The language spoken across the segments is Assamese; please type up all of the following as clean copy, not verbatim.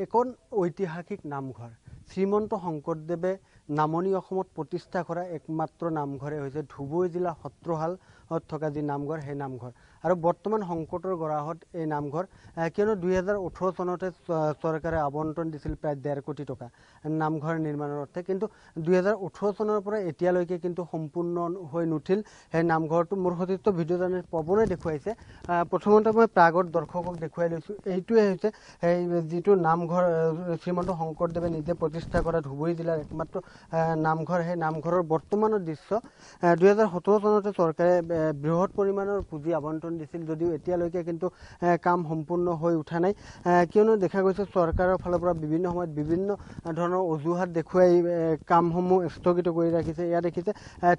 এখন ঐতিহাসিক নামঘৰ শ্ৰীমন্ত শংকৰদেৱে নামনি অসমত প্ৰতিষ্ঠা কৰা একমাত্ৰ নামঘৰে হৈছে ধুবুৰী জিলা সত্ৰশালত থকা যি নামঘৰ সেই নামঘৰ আৰু বৰ্তমান সংকটৰ গৰাহত এই নামঘৰ কিয়নো 2018 চনতে চৰকাৰে আবণ্টন দিছিল প্ৰায় 1.5 কোটি টকা নামঘৰ নিৰ্মাণৰ অৰ্থে কিন্তু 2018 চনৰ পৰা এতিয়ালৈকে কিন্তু সম্পূৰ্ণ হৈ নুঠিল সেই নামঘৰটো মোৰ সতীৰ্থ ভিডিঅ' জাৰ্নেলিষ্ট পৱনে দেখুৱাইছে প্ৰথমতে মই প্ৰাগত দৰ্শকক দেখুৱাই লৈছোঁ এইটোৱে হৈছে এই যিটো নামঘৰ শ্ৰীমন্ত শংকৰদেৱে নিজে প্ৰতিষ্ঠা কৰা ধুবুৰী জিলাৰ একমাত্ৰ নামঘৰ সেই নামঘৰৰ বৰ্তমানৰ দৃশ্য 2017 চনতে চৰকাৰে বৃহৎ পৰিমাণৰ পুঁজি আবণ্টন দিছিল যদিও এতিয়ালৈকে কিন্তু কাম সম্পূৰ্ণ হৈ উঠা নাই কিয়নো দেখা গৈছে চৰকাৰৰ ফালৰ পৰা বিভিন্ন সময়ত বিভিন্ন ধৰণৰ অজুহাত দেখুৱাই কামসমূহ স্থগিত কৰি ৰাখিছে ইয়াত দেখিছে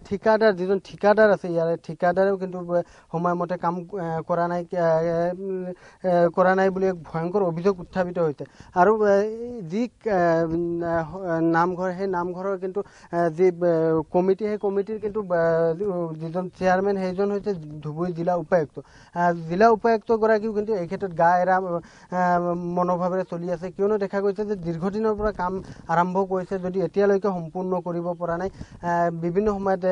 ঠিকাদাৰ যিজন ঠিকাদাৰ আছে ইয়াৰে ঠিকাদাৰেও কিন্তু সময়মতে কাম কৰা নাই বুলি এক ভয়ংকৰ অভিযোগ উত্থাপিত হৈছে আৰু যি নামঘৰ সেই নামঘৰৰ কিন্তু যি কমিটি সেই কমিটিৰ কিন্তু যিজন চেয়াৰমেন সেইজন হৈছে ধুবুৰী জিলা উপায়ুক্তগৰাকীও কিন্তু এই ক্ষেত্ৰত গা এৰা মনোভাৱেৰে চলি আছে কিয়নো দেখা গৈছে যে দীৰ্ঘদিনৰ পৰা কাম আৰম্ভ কৰিছে যদি এতিয়ালৈকে সম্পূৰ্ণ কৰিব পৰা নাই বিভিন্ন সময়ত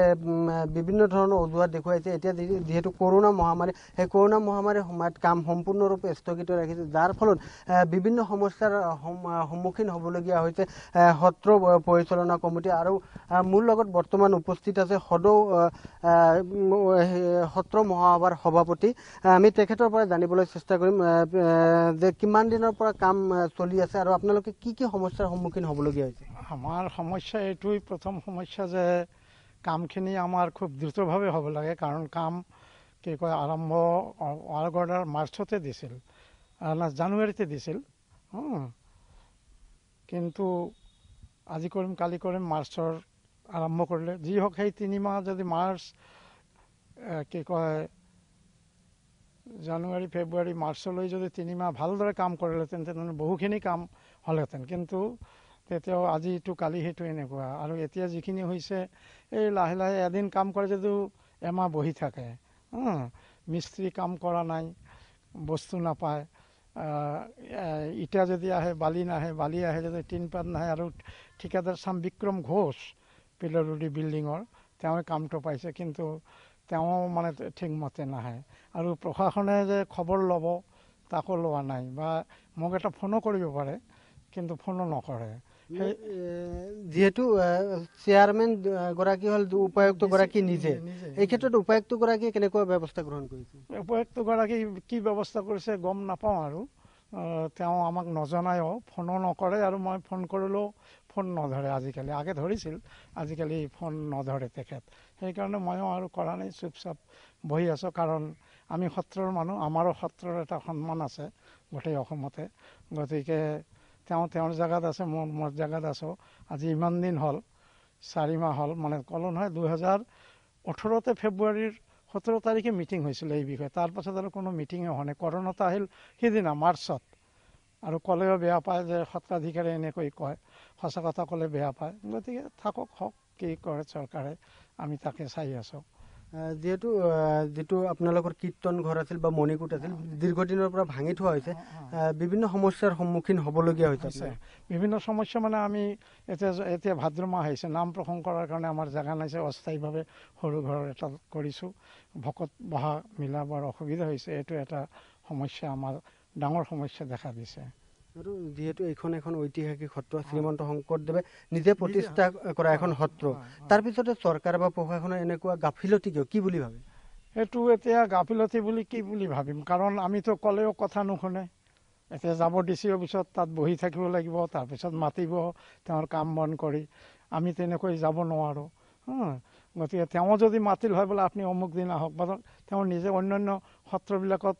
বিভিন্ন ধৰণৰ অজুহাত দেখুৱাইছে এতিয়া যিহেতু কৰোনা মহামাৰী সেই কৰোনা মহামাৰীৰ সময়ত কাম সম্পূৰ্ণৰূপে স্থগিত ৰাখিছে যাৰ ফলত বিভিন্ন সমস্যাৰ সন্মুখীন হ'বলগীয়া হৈছে সত্ৰ পৰিচালনা কমিটি আৰু মোৰ লগত বৰ্তমান উপস্থিত আছে সদৌ সত্ৰ মহাসভাৰ সভাপতি আমি তেখেতৰ পৰা জানিবলৈ চেষ্টা কৰিম যে কিমান দিনৰ পৰা কাম চলি আছে আৰু আপোনালোকে কি কি সমস্যাৰ সন্মুখীন হ'বলগীয়া হৈছে আমাৰ সমস্যা এইটোই প্ৰথম সমস্যা যে কামখিনি আমাৰ খুব দ্ৰুতভাৱে হ'ব লাগে কাৰণ কাম কি কয় আৰম্ভ অৰ্ডাৰ মাৰ্চতে দিছিল জানুৱাৰীতে দিছিল কিন্তু আজি কৰিম কালি কৰিম মাৰ্চৰ আৰম্ভ কৰিলে যি হওক সেই 3 মাহ যদি মাৰ্চ কি কয় জানুৱাৰী ফেব্ৰুৱাৰী মাৰ্চলৈ যদি 3 মাহ ভালদৰে কাম কৰিলেহেঁতেন তেনেহ'লে বহুখিনি কাম হ'লহেঁতেন কিন্তু তেতিয়াও আজি ইটো কালি সেইটো এনেকুৱা আৰু এতিয়া যিখিনি হৈছে এই লাহে লাহে এদিন কাম কৰে যদিও এমাহ বহি থাকে মিস্ত্ৰী কাম কৰা নাই বস্তু নাপায় ইটা যদি আহে বালি নাহে বালি আহে যদি টিনপাত নাহে আৰু ঠিকাদাৰ চাম বিক্ৰম ঘোষ পিলৰুডি বিল্ডিঙৰ তেওঁ কামটো পাইছে কিন্তু তেওঁ মানে ঠিকমতে নাহে আৰু প্ৰশাসনে যে খবৰ ল'ব তাকো লোৱা নাই বা মোক এটা ফোনো কৰিব পাৰে কিন্তু ফোনো নকৰে যেহেতু চেয়াৰমেন গৰাকী হ'ল উপায়ুক্তগৰাকী নিজে এই ক্ষেত্ৰত উপায়ুক্তগৰাকীয়ে কেনেকুৱা ব্যৱস্থা গ্ৰহণ কৰিছে উপায়ুক্তগৰাকী কি ব্যৱস্থা কৰিছে গম নাপাওঁ আৰু তেওঁ আমাক নজনায়ো ফোনো নকৰে আৰু মই ফোন কৰিলেও ফোন নধৰে আজিকালি আগে ধৰিছিল আজিকালি ফোন নধৰে তেখেত সেইকাৰণে ময়ো আৰু কৰা নাই চুপচাপ বহি আছোঁ কাৰণ আমি সত্ৰৰ মানুহ আমাৰো সত্ৰৰ এটা সন্মান আছে গোটেই অসমতে গতিকে তেওঁৰ জেগাত আছে মোৰ জেগাত আছোঁ আজি ইমান দিন হ'ল 4 মাহ হ'ল মানে ক'লো নহয় 2018 ফেব্ৰুৱাৰীৰ 17 তাৰিখে মিটিং হৈছিলে এই বিষয়ে তাৰপাছত আৰু কোনো মিটিঙে হোৱা নাই কৰোণাটো আহিল সিদিনা মাৰ্চত আৰু ক'লেও বেয়া পায় যে সত্ৰাধিকাৰে এনেকৈ কয় সঁচা কথা ক'লে বেয়া পায় গতিকে থাকক হওক কি কৰে চৰকাৰে আমি তাকে চাই আছোঁ যিহেতু যিটো আপোনালোকৰ কীৰ্তন ঘৰ আছিল বা মণিকূট আছিল দীৰ্ঘদিনৰ পৰা ভাঙি থোৱা হৈছে বিভিন্ন সমস্যাৰ সন্মুখীন হ'বলগীয়া হৈছে বিভিন্ন সমস্যা মানে আমি এতিয়া ভাদ্ৰ মাহ আহিছে নাম প্ৰসংগ কৰাৰ কাৰণে আমাৰ জেগা নাইছে অস্থায়ীভাৱে সৰু ঘৰ এটা কৰিছোঁ ভকত বহা মিলাবৰ অসুবিধা হৈছে এইটো এটা সমস্যা আমাৰ ডাঙৰ সমস্যা দেখা দিছে আৰু যিহেতু এখন ঐতিহাসিক সত্ৰ শ্ৰীমন্ত শংকৰদেৱে নিজে প্ৰতিষ্ঠা কৰা এখন সত্ৰ তাৰপিছতে চৰকাৰ বা প্ৰশাসনৰ এনেকুৱা গাফিলতি কিয় কি বুলি ভাবে এইটো এতিয়া গাফিলতি বুলি কি বুলি ভাবিম কাৰণ আমিতো ক'লেও কথা নুশুনে এতিয়া যাব ডিচি অফিচত তাত বহি থাকিব লাগিব তাৰপিছত মাতিব তেওঁৰ কাম বন কৰি আমি তেনেকৈ যাব নোৱাৰোঁ গতিকে তেওঁ যদি মাতিল হয় বোলে আপুনি অমুক দিন আহক বা তেওঁ নিজে অন্যান্য সত্ৰবিলাকত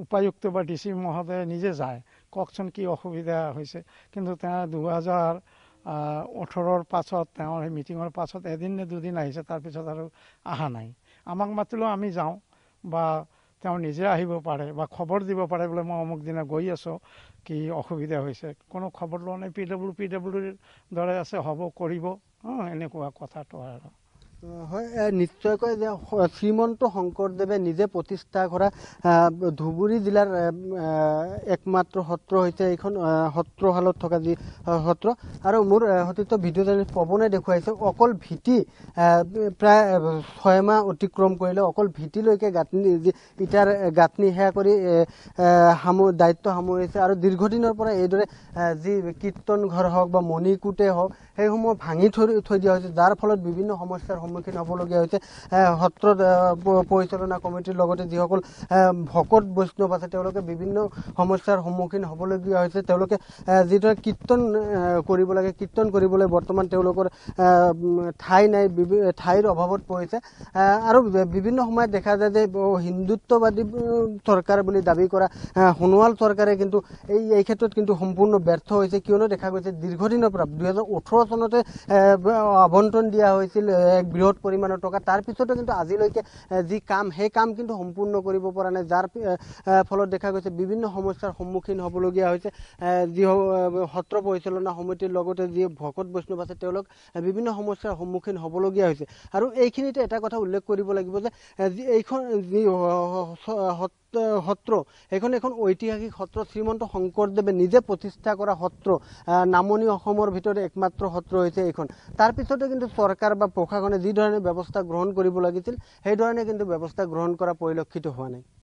উপায়ুক্ত বা ডিচি মহোদয়ে নিজে যায় কওকচোন কি অসুবিধা হৈছে কিন্তু তেওঁ 2018 পাছত তেওঁৰ সেই মিটিঙৰ পাছত এদিন নে দুদিন আহিছে তাৰপিছত আৰু অহা নাই আমাক মাতিলেও আমি যাওঁ বা তেওঁ নিজে আহিব পাৰে বা খবৰ দিব পাৰে বোলে মই অমুক দিনা গৈ আছোঁ কি অসুবিধা হৈছে কোনো খবৰ লোৱা নাই পিডব্লিউডিৰ দৰে আছে হ'ব কৰিব এনেকুৱা কথাটো আৰু হয় নিশ্চয়কৈ যে শ্ৰীমন্ত শংকৰদেৱে নিজে প্ৰতিষ্ঠা কৰা ধুবুৰী জিলাৰ একমাত্ৰ সত্ৰ হৈছে এইখন সত্ৰশালত থকা যি সত্ৰ আৰু মোৰ সতীৰ্থ ভিডিঅ' জাৰ্নেলিষ্ট পৱনে দেখুৱাইছে অকল ভীতি প্ৰায় 6 মাহ অতিক্ৰম কৰিলে অকল ভীতিলৈকে গাঁথনি যি ইটাৰ গাঁথনি সেয়া কৰি দায়িত্ব সামৰিছে আৰু দীৰ্ঘদিনৰ পৰা এইদৰে যি কীৰ্তন ঘৰ হওক বা মণিকূটে হওক সেইসমূহ ভাঙি থৈ দিয়া হৈছে যাৰ ফলত বিভিন্ন সমস্যাৰ সন্মুখীন হ'বলগীয়া হৈছে সত্ৰ পৰিচালনা কমিটিৰ লগতে যিসকল ভকত বৈষ্ণৱ আছে তেওঁলোকে বিভিন্ন সমস্যাৰ সন্মুখীন হ'বলগীয়া হৈছে তেওঁলোকে যিদৰে কীৰ্তন কৰিব লাগে কীৰ্তন কৰিবলৈ বৰ্তমান তেওঁলোকৰ ঠাই নাই ঠাইৰ অভাৱত পৰিছে আৰু বিভিন্ন সময়ত দেখা যায় যে হিন্দুত্ববাদী চৰকাৰ বুলি দাবী কৰা সোণোৱাল চৰকাৰে কিন্তু এই ক্ষেত্ৰত কিন্তু সম্পূৰ্ণ ব্যৰ্থ হৈছে কিয়নো দেখা গৈছে দীৰ্ঘদিনৰ পৰা 2018 চনতে আবণ্টন দিয়া হৈছিল এক বৃহৎ পৰিমাণৰ টকা তাৰ পিছতো কিন্তু আজিলৈকে যি কাম সেই কাম কিন্তু সম্পূৰ্ণ কৰিব পৰা নাই যাৰ ফলত দেখা গৈছে বিভিন্ন সমস্যাৰ সন্মুখীন হ'বলগীয়া হৈছে যি সত্ৰ পৰিচালনা সমিতিৰ লগতে যি ভকত বৈষ্ণৱ আছে তেওঁলোক বিভিন্ন সমস্যাৰ সন্মুখীন হ'বলগীয়া হৈছে আৰু এইখিনিতে এটা কথা উল্লেখ কৰিব লাগিব যে এইখন যি সত্ৰ এইখন এখন ঐতিহাসিক সত্ৰ শ্ৰীমন্ত শংকৰদেৱে নিজে প্ৰতিষ্ঠা কৰা সত্ৰ নামনি অসমৰ ভিতৰত একমাত্ৰ সত্ৰ হৈছে এইখন তাৰ পিছতে কিন্তু চৰকাৰ বা প্ৰশাসনে যি ধৰণে ব্যৱস্থা গ্ৰহণ কৰিব লাগিছিল সেই ধৰণে কিন্তু ব্যৱস্থা গ্ৰহণ কৰা পৰিলক্ষিত হোৱা নাই